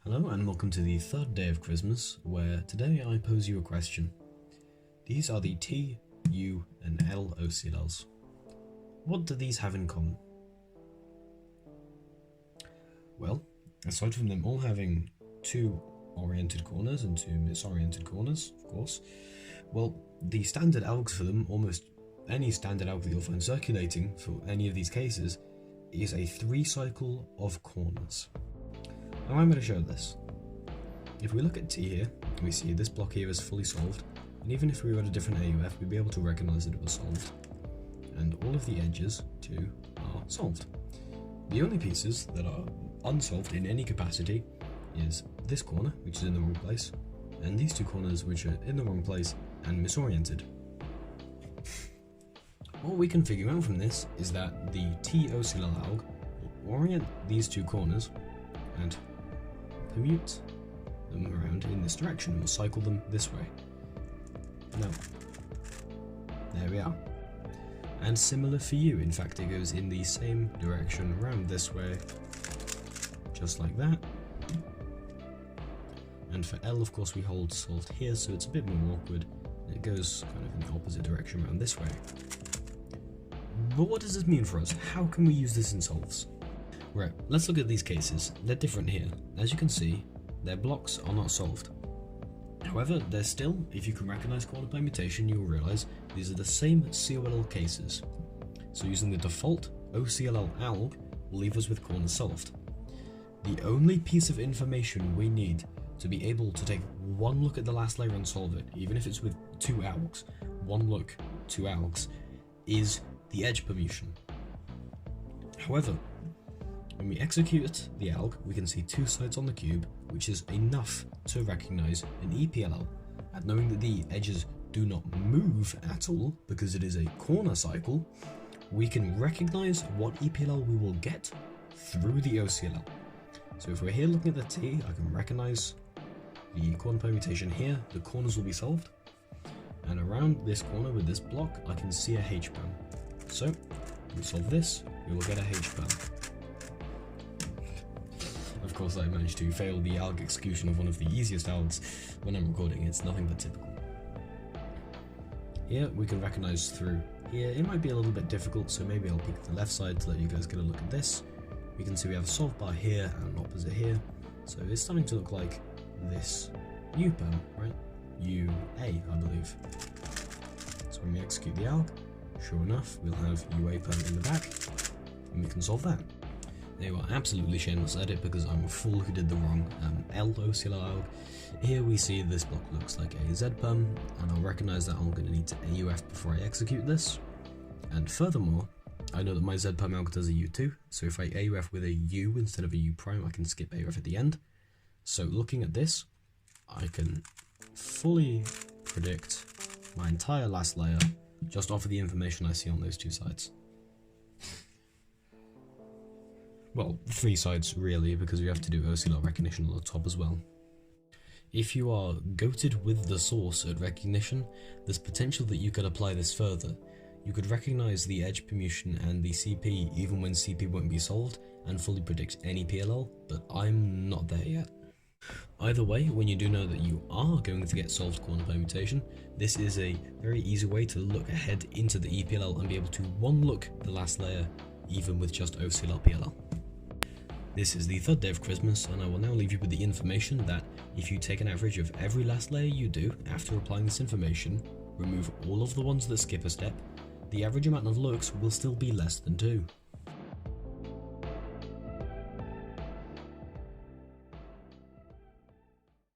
Hello and welcome to the third day of Christmas, where today I pose you a question. These are the T, U and L OCLLs. What do these have in common? Well, aside from them all having two oriented corners and two misoriented corners, of course, well, the standard algs for them, almost any standard alg that you'll find circulating for any of these cases, is a 3-cycle of corners. Now I'm going to show this. If we look at T here, we see this block here is fully solved, and even if we were at a different AUF, we'd be able to recognize that it was solved. And all of the edges too are solved. The only pieces that are unsolved in any capacity is this corner, which is in the wrong place, and these two corners which are in the wrong place and misoriented. What we can figure out from this is that the T OCLL alg will orient these two corners and commute them around in this direction and we'll cycle them this way. Now, there we are. And similar for you, in fact it goes in the same direction around this way, just like that. And for L, of course, we hold solved here, so it's a bit more awkward. It goes kind of in the opposite direction around this way. But what does this mean for us? How can we use this in solves? Right, let's look at these cases. They're different here. As you can see, their blocks are not solved. However, they're still, if you can recognize corner permutation, you will realize these are the same COLL cases. So using the default OCLL alg will leave us with corners solved. The only piece of information we need to be able to take one look at the last layer and solve it, even if it's with two algs, one look, two algs, is the edge permutation. However, when we execute the alg, we can see two sides on the cube, which is enough to recognize an EPLL. And knowing that the edges do not move at all, because it is a corner cycle, we can recognize what EPLL we will get through the OCLL. So if we're here looking at the T, I can recognize the corner permutation here, the corners will be solved. And around this corner with this block, I can see a H-perm. So, we solve this, we will get a H-perm. Of course, I managed to fail the alg execution of one of the easiest algs when I'm recording. It's nothing but typical. Here, we can recognize through here. It might be a little bit difficult, so maybe I'll peek the left side to let you guys get a look at this. We can see we have a solve bar here and an opposite here. So it's starting to look like this U-perm, right? UA, I believe. So when we execute the alg, sure enough, we'll have UA perm in the back, and we can solve that. They were absolutely shameless edit because I'm a fool who did the wrong L OCLL alg. Here we see this block looks like a Z perm, and I'll recognize that I'm going to need to AUF before I execute this. And furthermore, I know that my Z perm alg does a U2, so if I AUF with a U instead of a U prime, I can skip AUF at the end. So looking at this, I can fully predict my entire last layer just off of the information I see on those two sides. Well, 3 sides really, because we have to do OCLL recognition on the top as well. If you are goated with the source at recognition, there's potential that you could apply this further. You could recognize the edge permutation and the CP even when CP won't be solved and fully predict any PLL, but I'm not there yet. Either way, when you do know that you are going to get solved corner permutation, this is a very easy way to look ahead into the EPLL and be able to one-look the last layer even with just OCLL PLL. This is the third day of Christmas, and I will now leave you with the information that if you take an average of every last layer you do after applying this information, remove all of the ones that skip a step, the average amount of looks will still be less than 2.